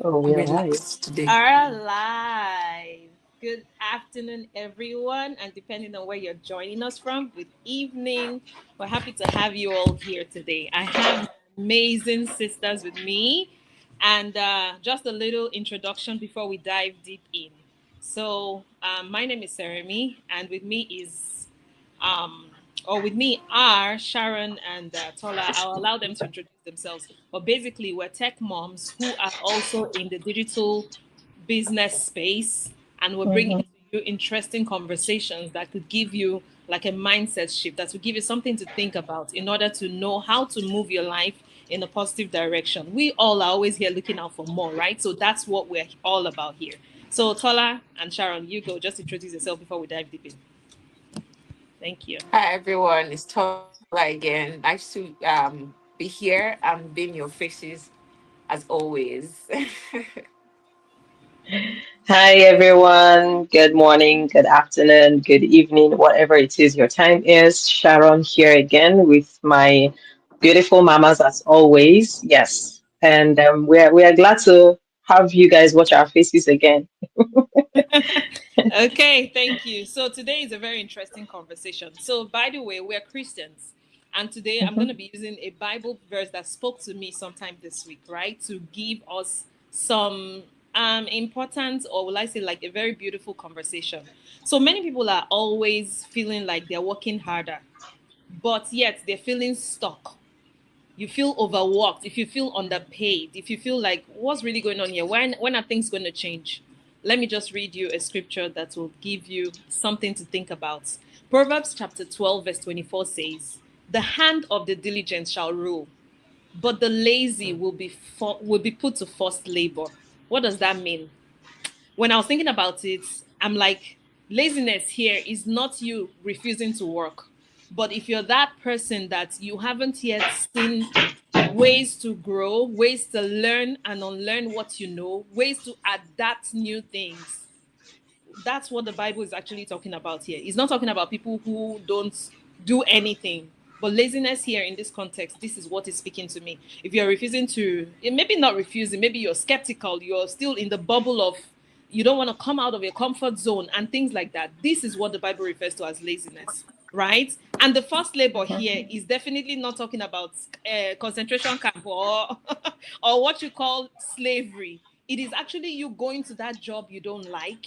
Oh, we I'm are live. relaxed today. Are live. Good afternoon, everyone, and depending on where you're joining us from, good evening. We're happy to have you all here today. I have amazing sisters with me, and just a little introduction before we dive deep in. My name is Seremi, and with me is um, or with me are Sharon and Tola. I'll allow them to introduce themselves. But basically, we're tech moms who are also in the digital business space, and we're bringing Mm-hmm. to you interesting conversations that could give you like a mindset shift, that will give you something to think about in order to know how to move your life in a positive direction. We all are always here looking out for more, right? So that's what we're all about here. So Tola and Sharon, you go. Just introduce yourself before we dive deep in. Thank you. Hi everyone, it's Tola again. Nice to be here and being your faces as always. Hi, everyone. Good morning, good afternoon, good evening, whatever it is your time is. Sharon here again with my beautiful mamas as always. Yes. And we are glad to have you guys watch our faces again. Okay, thank you. So today is a very interesting conversation. So by the way, we're Christians. And today I'm going Mhm. to be using a Bible verse that spoke to me sometime this week, right? To give us some important, or will I say like a very beautiful conversation. So many people are always feeling like they're working harder, but yet they're feeling stuck. You feel overworked, if you feel underpaid, if you feel like what's really going on here, when are things going to change? Let me just read you a scripture that will give you something to think about. Proverbs chapter 12 verse 24 says, the hand of the diligent shall rule, but the lazy will be put to forced labor. What does that mean? When I was thinking about it, I'm like, laziness here is not you refusing to work. But if you're that person that you haven't yet seen ways to grow, ways to learn and unlearn what you know, ways to adapt new things, that's what the Bible is actually talking about here. It's not talking about people who don't do anything. But laziness here in this context, this is what is speaking to me. If you're refusing to, maybe not refusing, maybe you're skeptical, you're still in the bubble of, you don't want to come out of your comfort zone and things like that. This is what the Bible refers to as laziness, right? And the first labor here is definitely not talking about concentration camp or, or what you call slavery. It is actually you going to that job you don't like,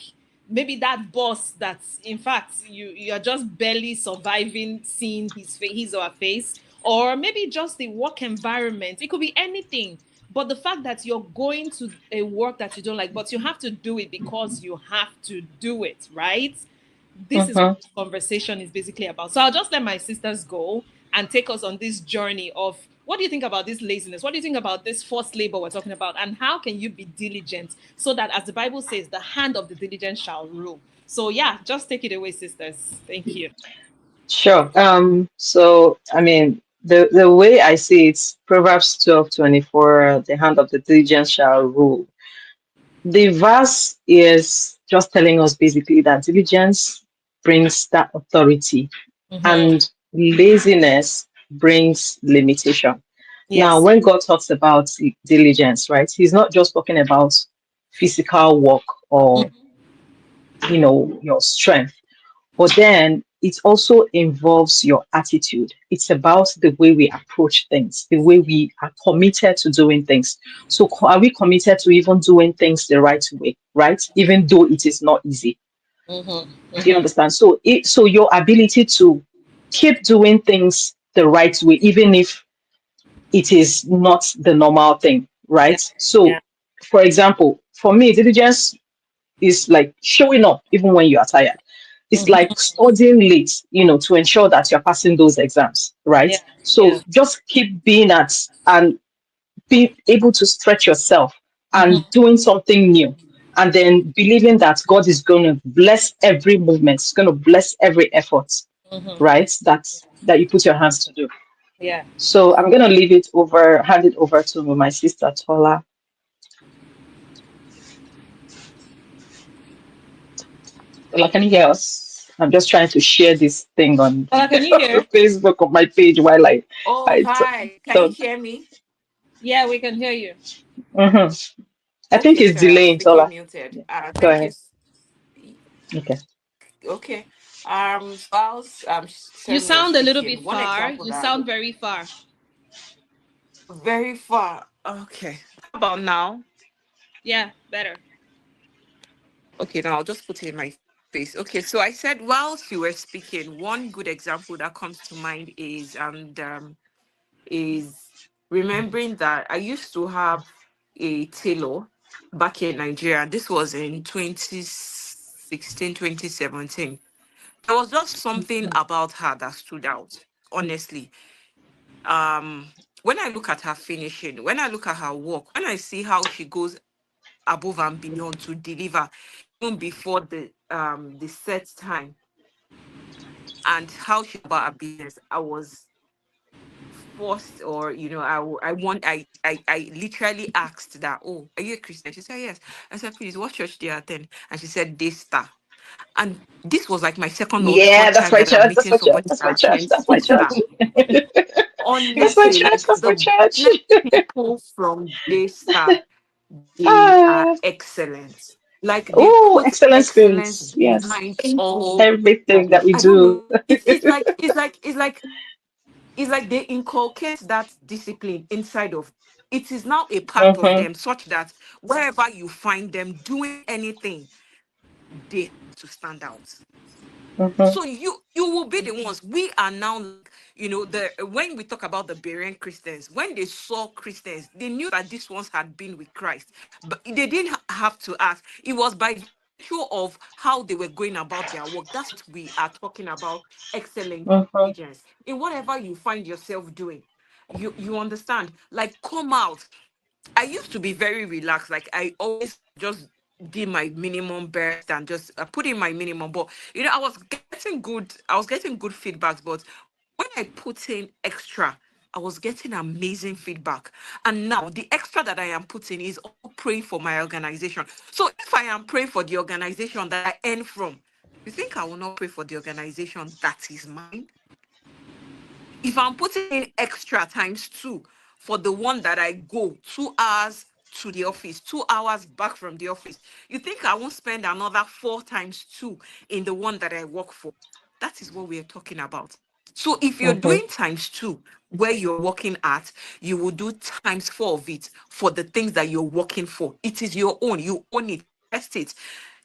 maybe that boss that in fact you're just barely surviving seeing his or her face, or maybe just the work environment. It could be anything, but the fact that you're going to a work that you don't like, but you have to do it because you have to do it, right? This is what Mhm. this conversation is basically about. So I'll just let my sisters go and take us on this journey of what do you think about this laziness? What do you think about this forced labor we're talking about? And how can you be diligent so that, as the Bible says, the hand of the diligent shall rule? So, yeah, just take it away, sisters. Thank you. Sure. So I mean the way I see it, Proverbs 12:24, the hand of the diligent shall rule. The verse is just telling us basically that diligence brings that authority Mm-hmm. and laziness brings limitation. Now, Yes. when God talks about diligence, right, He's not just talking about physical work or, your strength, but then it also involves your attitude. It's about the way we approach things, the way we are committed to doing things. So, are we committed to even doing things the right way, right? Even though it is not easy. Mm-hmm. Do you Mm-hmm. understand? So your ability to keep doing things the right way, even if it is not the normal thing, Yeah. right? So, Yeah. for example, for me, diligence is like showing up even when you are tired. It's like Mm-hmm. studying late, to ensure that you're passing those exams, right? Yeah. Yeah. So just keep being at and be able to stretch yourself and Mm-hmm. doing something new. And then believing that God is going to bless every movement, it's going to bless every effort, Mm-hmm. right? That you put your hands to do. Yeah. So I'm going to hand it over to my sister Tola. Tola, can you hear us? I'm just trying to share this thing on Can you hear? Facebook on my page while Oh, I hi. Can you talk. hear me? Yeah, we can hear you. Mhm. I think Okay, it's sorry, I was delaying, quickly Tola. muted. Yeah. Go Thank you. ahead. Okay. Okay. Whilst You Shem was sound a little bit speaking, one far. example You that sound very far. very far. Okay. How about now? Yeah, better. Okay, now I'll just put it in my face. Okay, so I said whilst you were speaking, one good example that comes to mind is remembering that I used to have a tailor back in Nigeria. This was in 2016, 2017. There was just something about her that stood out, honestly. Um, when I look at her finishing, when I look at her work, when I see how she goes above and beyond to deliver even before the set time and how she about her business, I was forced, or I want I literally asked that, oh, are you a Christian? She said yes. I said, please, what church do you attend? And she said, Daystar. And this was like my second or Yeah, third that's time my that I'm church. That's meeting my church. somebody That's my that church. attends That's my church. Daystar. That's my Honestly, church. like That's my the church. business people from Daystar, they are Ah, excellent. Like they oh, put excellent excellence spirits. Yes. behind all. Everything that we I don't do. know. It's like they inculcate that discipline inside of. It is now a part of Mm-hmm, them, such that wherever you find them doing anything, they have to stand out. mm-hmm, So you will be the ones. We are now like, the when we talk about the Berean Christians, when they saw Christians, they knew that these ones had been with Christ, but they didn't have to ask. It was by virtue of how they were going about their work. That's what we are talking about. Excellent mm-hmm, diligence in whatever you find yourself doing. You understand? Like, come out. I used to be very relaxed. Like, I always just did my minimum best and just put in my minimum. But I was getting good feedbacks. But when I put in extra, I was getting amazing feedback. And now the extra that I am putting is also praying for my organization. So if I am praying for the organization that I earn from, you think I will not pray for the organization that is mine? If I'm putting in extra times two for the one that I go 2 hours to the office, 2 hours back from the office, you think I won't spend another 4 times 2 in the one that I work for? That is what we are talking about. So if you're mm-hmm, doing times 2 where you're working at, you will do times 4 of it for the things that you're working for. It is your own. You own it. Test it.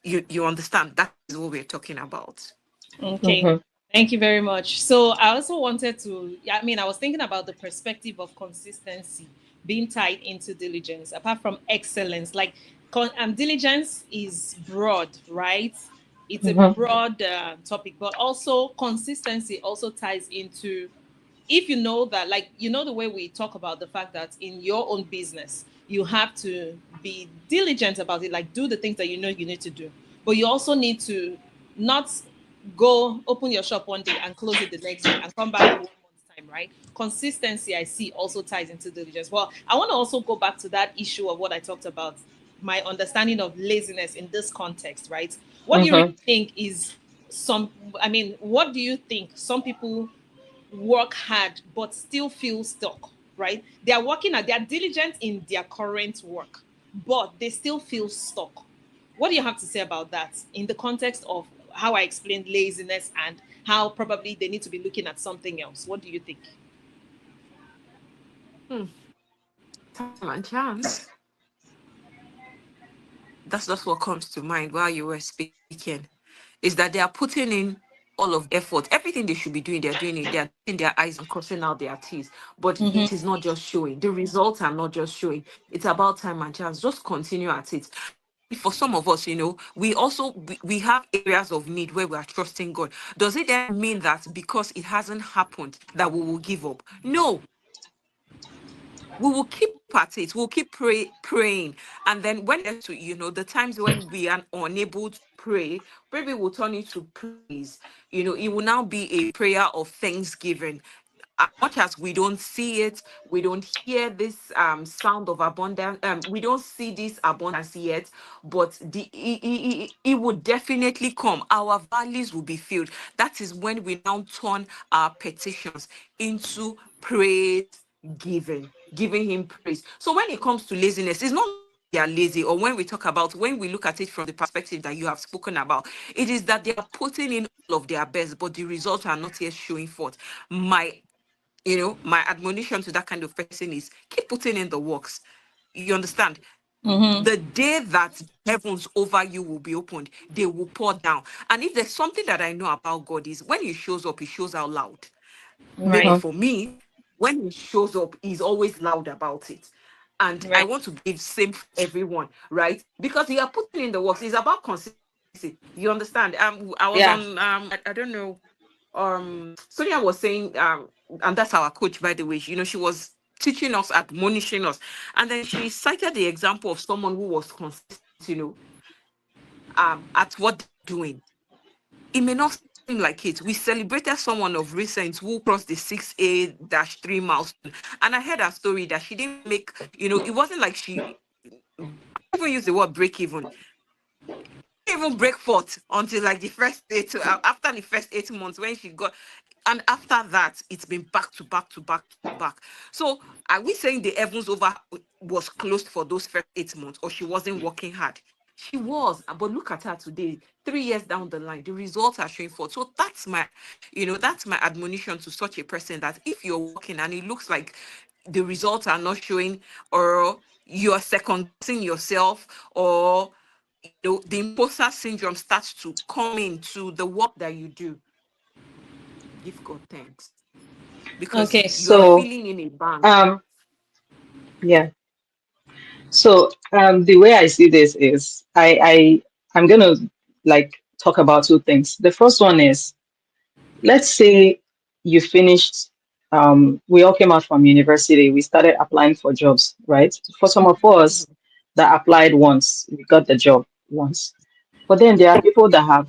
You understand? That is what we're talking about. Okay. mm-hmm, Thank you very much. So I also wanted to, yeah, I mean, I was thinking about the perspective of consistency being tied into diligence, apart from excellence. Like, diligence is broad, right? It's a mm-hmm, broad topic, but also consistency also ties into, if you know that, like, the way we talk about the fact that in your own business you have to be diligent about it, like do the things that you need to do, but you also need to not go open your shop one day and close it the next day and come back in 1 month's time, right? Consistency, I see, also ties into diligence. Well, I want to also go back to that issue of what I talked about, my understanding of laziness in this context, right? What do you mm-hmm, really think is some, I mean, what do you think some people work hard but still feel stuck, right? They are working at, they are diligent in their current work, but they still feel stuck. What do you have to say about that in the context of how I explained laziness and how probably they need to be looking at something else? What do you think? Hmm. Time and chance. That's just what comes to mind while you were speaking, is that they are putting in all of the effort. Everything they should be doing, they're doing it. They're doing their eyes and crossing out their T's. But Mm-hmm. it is not just showing. The results are not just showing. It's about time and chance. Just continue at it. And for some of us, we have areas of need where we are trusting God. Does it then mean that because it hasn't happened that we will give up? No, we will keep at it. We'll keep praying. And then when it gets to, the times when we are unable to pray, maybe we'll turn it to praise. It will now be a prayer of thanksgiving. As much as we don't see it, we don't hear this sound of abundance, we don't see this abundance yet, but it would definitely come. Our valleys will be filled. That is when we now turn our petitions into praise giving him praise. So when it comes to laziness, it's not like we they are lazy, or when we look at it from the perspective that you have spoken about, it is that they are putting in all of their best, but the results are not yet showing forth. My, my admonition to that kind of person is keep putting in the works. You understand? Mm-hmm. The day that heavens over you will be opened, they will pour down. And if there's something that I know about God, is when he shows up, he shows out loud. Maybe Right. Mhm. for me, when he shows up, he's always loud about it. And I Right. want to give same for everyone, right? Because you are putting in the works. It's about consistency. You understand? I was Yeah. on I don't know. Sonia was saying, and that's our coach, by the way. She was teaching us, admonishing us, and then she cited the example of someone who was consistent, at what they're doing. It may not seem like it. We celebrated someone of recent who crossed the 6A-3 milestone. And I heard a story that she didn't make, it wasn't like I even use the word break even. Even break forth until like the first after the first 8 months when she got, and after that it's been back to back to back to back. So are we saying the heavens over was closed for those first 8 months, or she wasn't working hard? She was, but look at her today, 3 years down the line, the results are showing forth. So that's my admonition to such a person, that if you're working and it looks like the results are not showing, or you're second guessing yourself, or the imposter syndrome starts to come into the work that you do, give God thanks, because Okay. you are So, filling in a bank. um, yeah. So, the way I see this is, I'm gonna like talk about two things. The first one is, let's say you finished. We all came out from university. We started applying for jobs, right? For some of us Mhm. that applied once, we got the job once. But then there are people that have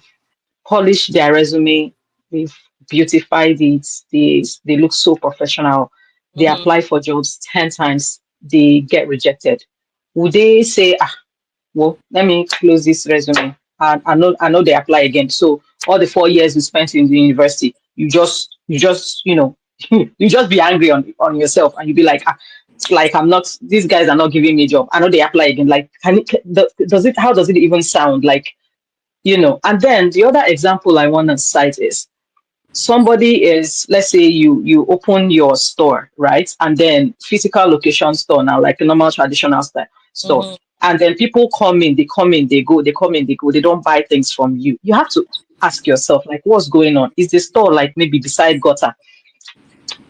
polished their resume, they've beautified it, they look so professional. They Mm-hmm. apply for jobs 10 times, they get rejected. Would they say, ah, well, let me close this resume? And I know they apply again. So all the 4 years you spent in the university, you just, you just be angry on yourself, and you be like, ah, like I'm not, these guys are not giving me a job. I know they apply again. Like, does it, how does it even sound like? And then the other example I want to cite is, somebody is, let's say you open your store, right? And then physical location store now, like a normal traditional store. Mm-hmm. And then people come in, they go, they come in, they go, they don't buy things from you. You have to ask yourself, like, what's going on? Is the store like maybe beside gutter?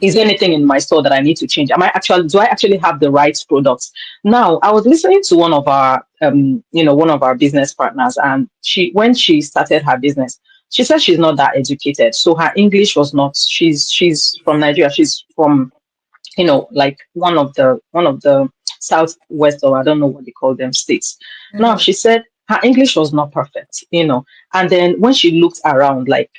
Is there anything in my store that I need to change? Do I actually have the right products? Now, I was listening to one of our business partners, and when she started her business, she said she's not that educated. So her English was not, she's from Nigeria. She's from, like one of the southwest, or I don't know what they call them, states. Now, Mm-hmm. she said her English was not perfect. And then when she looked around, like,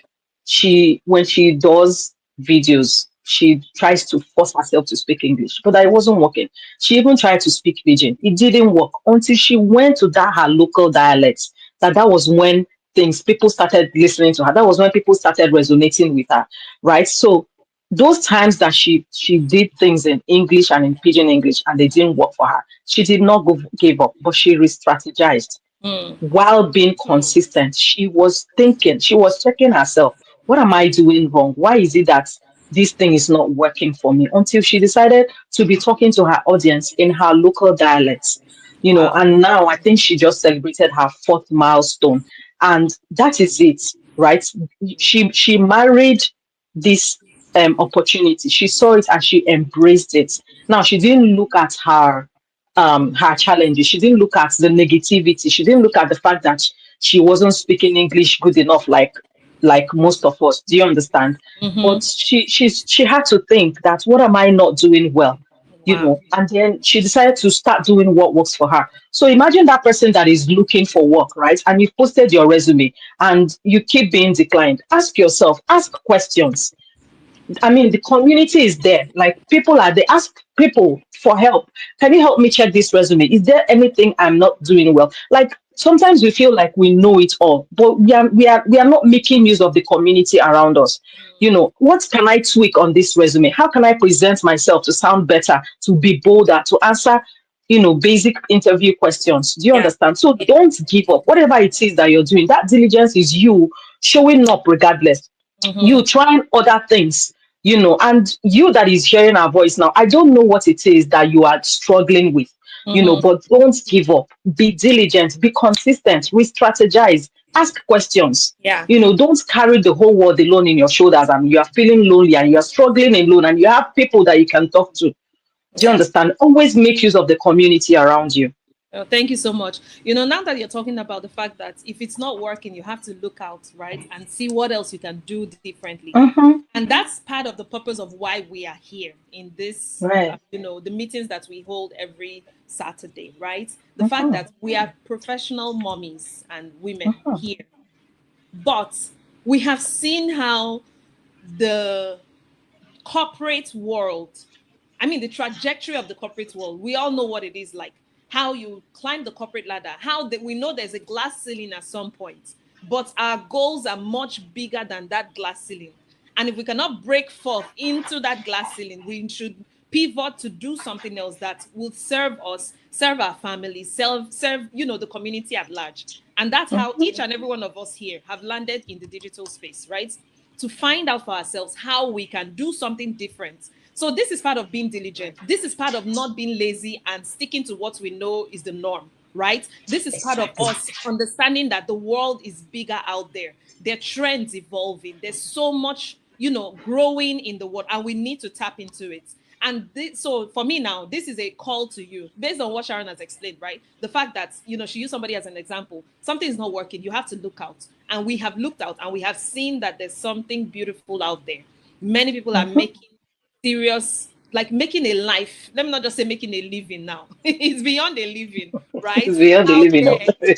when she does videos, she tries to force herself to speak English, but that it wasn't working. She even tried to speak Pidgin. It didn't work until she went to that her local dialect. That was when people started listening to her. That was when people started resonating with her, right? So those times that she did things in English and in Pidgin English and they didn't work for her, she did not give up, but she re-strategized Mm. while being Mm. consistent. She was thinking, she was checking herself. What am I doing wrong? Why is it that this thing is not working for me? Until she decided to be talking to her audience in her local dialects. Wow. And now I think she just celebrated her fourth milestone. And that is it, right? She married this opportunity. She saw it and she embraced it. Now she didn't look at her challenges. She didn't look at the negativity. She didn't look at the fact that she wasn't speaking English good enough, like most of us. Do you understand? Mm-hmm. But she had to think that, what am I not doing well? Wow. And then she decided to start doing what works for her. So imagine that person that is looking for work, right? And you've posted your resume and you keep being declined. Ask yourself, ask questions. I mean, the community is there. Like, people are, they ask people for help. Can you help me check this resume? Is there anything I'm not doing well? Like, sometimes we feel like we know it all, but we are not making use of the community around us. What can I tweak on this resume? How can I present myself to sound better, to be bolder, to answer basic interview questions. Do you Yeah. understand? So don't give up. Whatever it is that you're doing, that diligence is you showing up regardless. Mm-hmm. You trying other things, and you that is hearing our voice now, I don't know what it is that you are struggling with, Mm-hmm. but don't give up. Be diligent, be consistent, re-strategize, ask questions. Yeah. Don't carry the whole world alone in your shoulders and you are feeling lonely and you are struggling alone and you have people that you can talk to. Do you Yeah. understand? Always make use of the community around you. Oh, thank you so much. Now that you're talking about the fact that if it's not working, you have to look out, right, and see what else you can do differently. Mm-hmm. And that's part of the purpose of why we are here in this, Right. the meetings that we hold every Saturday, right? The fact Mm-hmm. that we are professional mommies and women Mm-hmm. here, but we have seen how the corporate world, I mean, the trajectory of the corporate world, we all know what it is like. How you climb the corporate ladder, we know there's a glass ceiling at some point, but our goals are much bigger than that glass ceiling. And if we cannot break forth into that glass ceiling, we should pivot to do something else that will serve us, serve our families, serve the community at large. And that's how Mm-hmm. each and every one of us here have landed in the digital space, right? To find out for ourselves how we can do something different. So this is part of being diligent. This is part of not being lazy and sticking to what we know is the norm, right? This is part of Exactly. us understanding that the world is bigger out there. There are trends evolving. There's so much, growing in the world, and we need to tap into it. And so for me now, this is a call to you based on what Sharon has explained, right? The fact that, she used somebody as an example. Something is not working. You have to look out. And we have looked out and we have seen that there's something beautiful out there. Many people are Mm-hmm. making serious, like making a life. Let me not just say making a living now. It's beyond a living, right? It's beyond the Out living of there.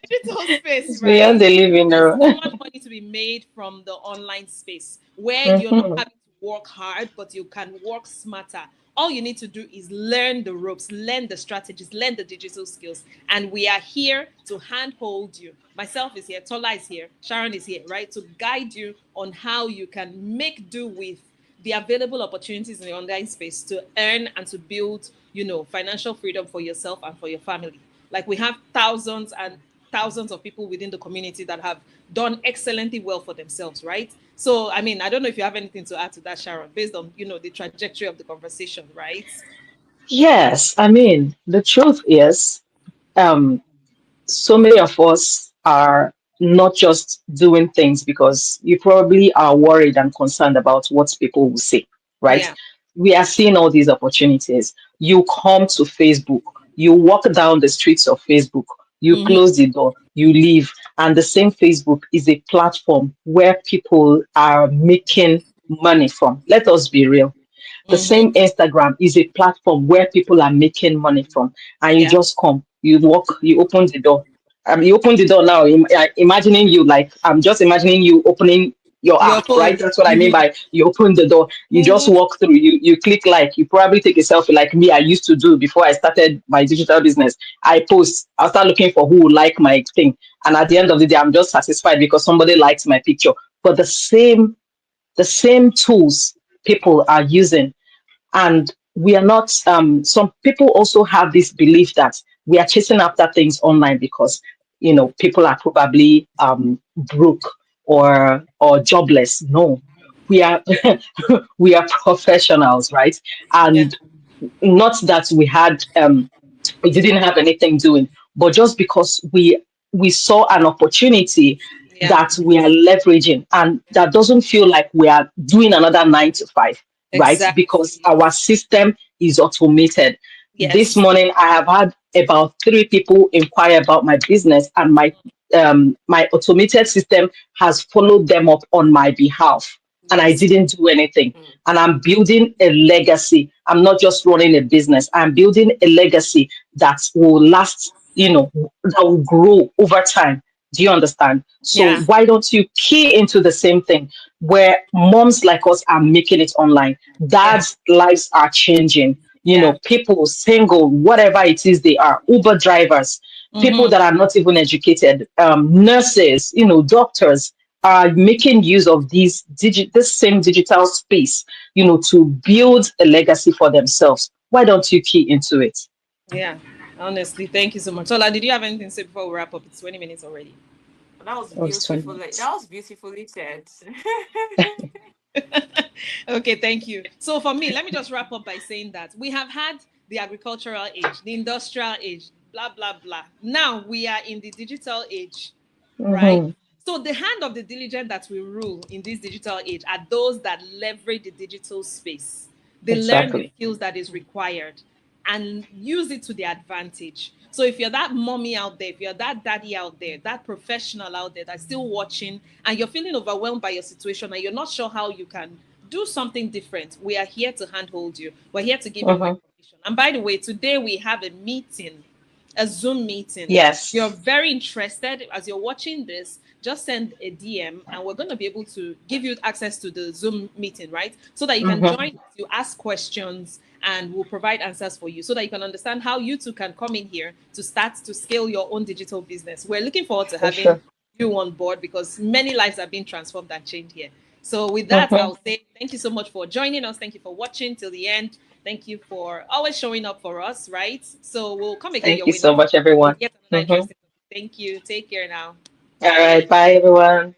Digital space, it's right? beyond the living There's so of much money to be made from the online space where you're not mm-hmm. having to work hard, but you can work smarter. All you need to do is learn the ropes, learn the strategies, learn the digital skills. And we are here to handhold you. Myself is here, Tola is here, Sharon is here, right? To guide you on how you can make do with the available opportunities in the online space to earn and to build, financial freedom for yourself and for your family. Like we have thousands and thousands of people within the community that have done excellently well for themselves, right? So, I mean, I don't know if you have anything to add to that, Sharon, based on, the trajectory of the conversation, right? Yes, I mean, the truth is, um, so many of us are not just doing things because you probably are worried and concerned about what people will say, right? Yeah. We are seeing all these opportunities. You come to Facebook, you walk down the streets of Facebook, you Mm-hmm. close the door, you leave, and the same Facebook is a platform where people are making money from. Let us be real. The Mm-hmm. same Instagram is a platform where people are making money from, and you Yeah. just come, you walk, you open the door. You open the door now. Imagining you, like I'm just imagining you opening your Your app, right? phone. That's what I mean Mm-hmm. by you open the door. You just Mm-hmm. walk through. You click like. You probably take a selfie, like me. I used to do before I started my digital business. I post. I'll start looking for who will like my thing, and at the end of the day, I'm just satisfied because somebody likes my picture. But the same tools people are using, and we are not some people also have this belief that we are chasing after things online because people are probably broke or jobless. No, we are we are professionals, right? Yeah. And not that we didn't have anything doing, but just because we saw an opportunity Yeah. that we are leveraging, and that doesn't feel like we are doing another 9 to 5, right? Because Exactly. our system is automated. This Yes. morning I have had about 3 people inquire about my business, and my automated system has followed them up on my behalf, and I Yes. didn't do anything. Mm. And I'm building a legacy. I'm not just running a business. I'm building a legacy that will last, that will grow over time. Do you understand? So Yeah. why don't you key into the same thing where moms like us are making it online? Yeah. Dads' lives are changing. Yeah. People single, whatever it is they are, Uber drivers, people Mm-hmm. that are not even educated, nurses, doctors, are making use of this same digital space, to build a legacy for themselves. Why don't you key into it? Yeah, honestly, thank you so much. Ola, did you have anything to say before we wrap up? It's 20 minutes already. That was Oh, it's 20 beautiful. Like, minutes. that was beautifully said. Okay, thank you. So for me, let me just wrap up by saying that we have had the agricultural age, the industrial age, blah blah blah. Now we are in the digital age, right? Mm-hmm. So the hand of the diligent that will rule in this digital age are those that leverage the digital space. They learn the Exactly. skills that is required and use it to their advantage. So if you're that mommy out there, if you're that daddy out there, that professional out there that's still watching and you're feeling overwhelmed by your situation and you're not sure how you can do something different, we are here to handhold you. We're here to give you more Mm-hmm. information. And by the way, today we have a meeting, a Zoom meeting. You're Yes. very interested as you're watching this, just send a DM and we're going to be able to give you access to the Zoom meeting, right? So that you can Mm-hmm. join, you ask questions, and we'll provide answers for you so that you can understand how you too can come in here to start to scale your own digital business. We're looking forward to For having sure. you on board because many lives have been transformed and changed here. So, with that, Mm-hmm. I'll say thank you so much for joining us. Thank you for watching till the end. Thank you for always showing up for us, right? So, we'll come again Thank your you way so next much, week with everyone. yet another Mm-hmm. interesting topic. Thank you. Take care now. All Bye. right. Bye, everyone.